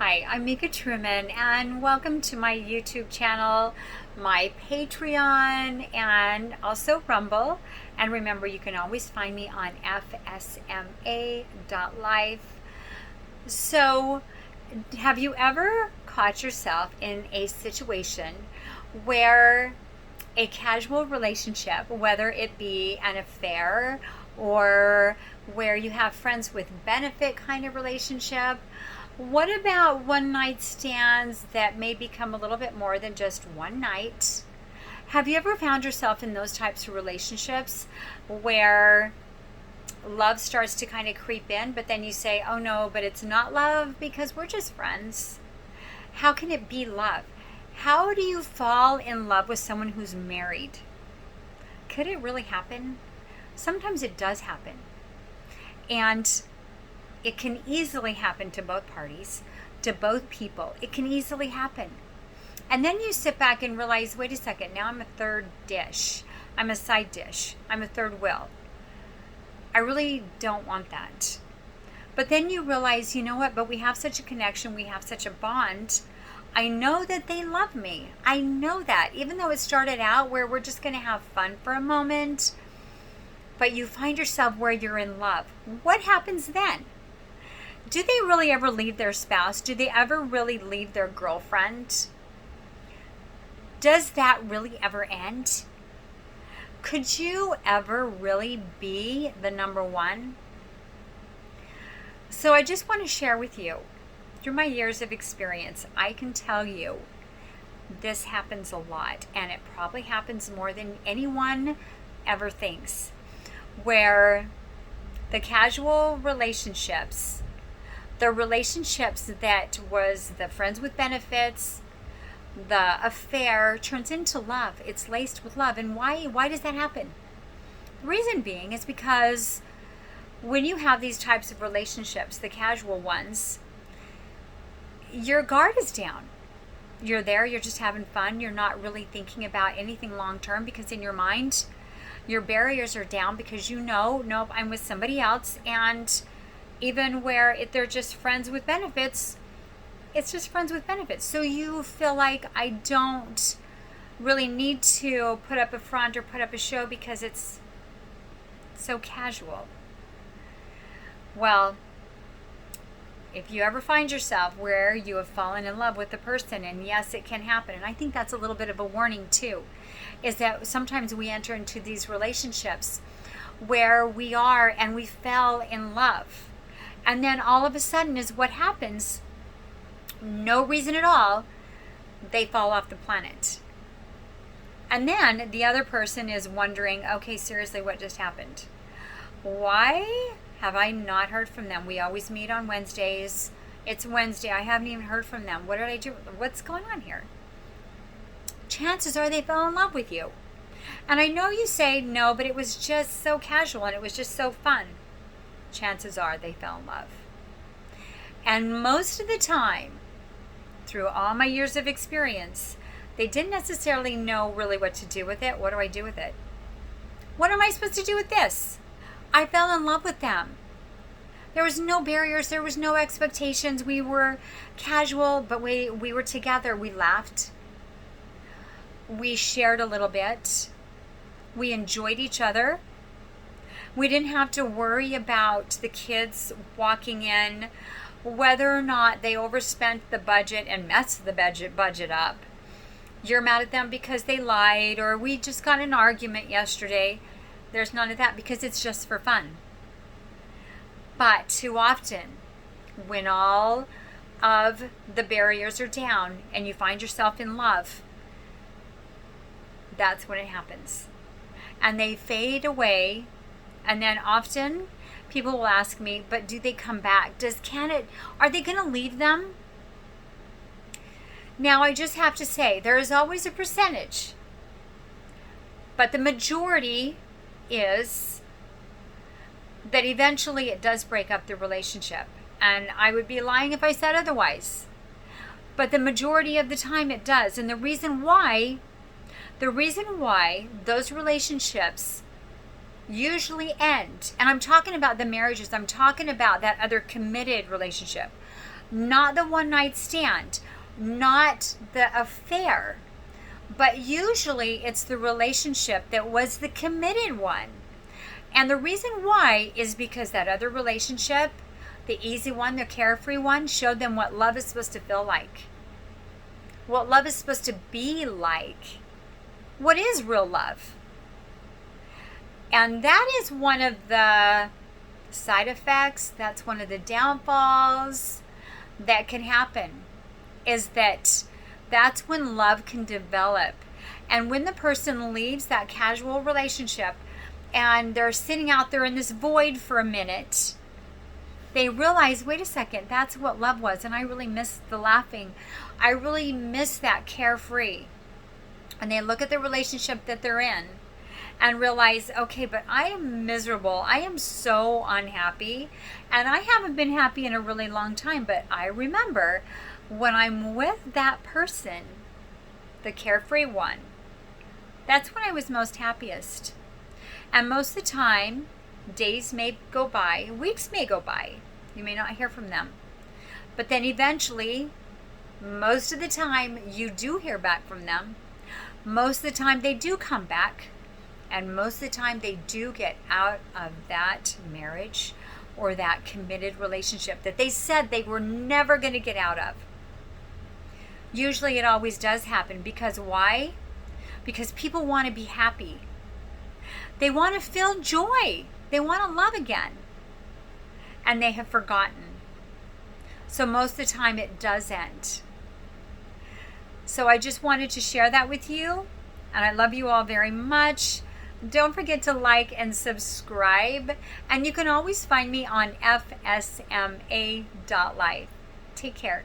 Hi, I'm Mika Truman, and welcome to my YouTube channel, my Patreon, and also Rumble. And remember, you can always find me on fsma.life. So, have you ever caught yourself in a situation where a casual relationship, whether it be an affair or where you have friends with benefit kind of relationship? What about one night stands that may become a little bit more than just one night? Have you ever found yourself in those types of relationships where love starts to kind of creep in, but then you say, oh no, but it's not love because we're just friends? How can it be love? How do you fall in love with someone who's married? Could it really happen? Sometimes it does happen. And it can easily happen to both parties, to both people. It can easily happen. And then you sit back and realize, wait a second, now I'm a third dish. I'm a side dish. I'm a third wheel. I really don't want that. But then you realize, you know what, but we have such a connection, we have such a bond. I know that they love me. I know that. Even though it started out where we're just going to have fun for a moment, but you find yourself where you're in love. What happens then? Do they really ever leave their spouse? Do they ever really leave their girlfriend? Does that really ever end? Could you ever really be the number one? So I just want to share with you, through my years of experience, I can tell you this happens a lot, and it probably happens more than anyone ever thinks, where the casual relationships, the relationships that was the friends with benefits, the affair turns into love. It's laced with love. And why does that happen? The reason being is because when you have these types of relationships, the casual ones, your guard is down. You're there, you're just having fun. You're not really thinking about anything long term because in your mind, your barriers are down because you know, nope, I'm with somebody else. And even where if they're just friends with benefits, it's just friends with benefits. So you feel like I don't really need to put up a front or put up a show because it's so casual. Well, if you ever find yourself where you have fallen in love with the person, and yes, it can happen, and I think that's a little bit of a warning too, is that sometimes we enter into these relationships where we are and we fell in love. And then all of a sudden is what happens. No reason at all. They fall off the planet. And then the other person is wondering, okay, seriously, what just happened? Why have I not heard from them? We always meet on Wednesdays. It's Wednesday. I haven't even heard from them. What did I do? What's going on here? Chances are they fell in love with you. And I know you say, no, but it was just so casual and it was just so fun. Chances are they fell in love. And most of the time, through all my years of experience, they didn't necessarily know really what to do with it. What do I do with it? What am I supposed to do with this? I fell in love with them. There was no barriers. There was no expectations. We were casual, but we were together. We laughed. We shared a little bit. We enjoyed each other. We didn't have to worry about the kids walking in, whether or not they overspent the budget and messed the budget up. You're mad at them because they lied, or we just got in an argument yesterday. There's none of that because it's just for fun. But too often, when all of the barriers are down and you find yourself in love, that's when it happens. And they fade away. And then often people will ask me, but do they come back? Are they going to leave them? Now, I just have to say, there is always a percentage. But the majority is that eventually it does break up the relationship. And I would be lying if I said otherwise. But the majority of the time it does. And the reason why those relationships usually end, and I'm talking about the marriages, I'm talking about that other committed relationship. not the one night stand, not the affair, but usually it's the relationship that was the committed one. And the reason why is because that other relationship, the easy one, the carefree one, showed them what love is supposed to feel like, what love is supposed to be like, what is real love. And that is one of the side effects, that's one of the downfalls that can happen, is that's when love can develop. And when the person leaves that casual relationship and they're sitting out there in this void for a minute, they realize, wait a second, that's what love was, and I really miss the laughing. I really miss that carefree. And they look at the relationship that they're in and realize, okay, but I am miserable. I am so unhappy, and I haven't been happy in a really long time, but I remember when I'm with that person, the carefree one, that's when I was most happiest. And most of the time, days may go by, weeks may go by. You may not hear from them. But then eventually, most of the time, you do hear back from them. Most of the time, they do come back. And most of the time, they do get out of that marriage or that committed relationship that they said they were never going to get out of. Usually, it always does happen. Because why? Because people want to be happy. They want to feel joy. They want to love again. And they have forgotten. So most of the time it does end. So I just wanted to share that with you. And I love you all very much. Don't forget to like and subscribe. And you can always find me on fsma.life. Take care.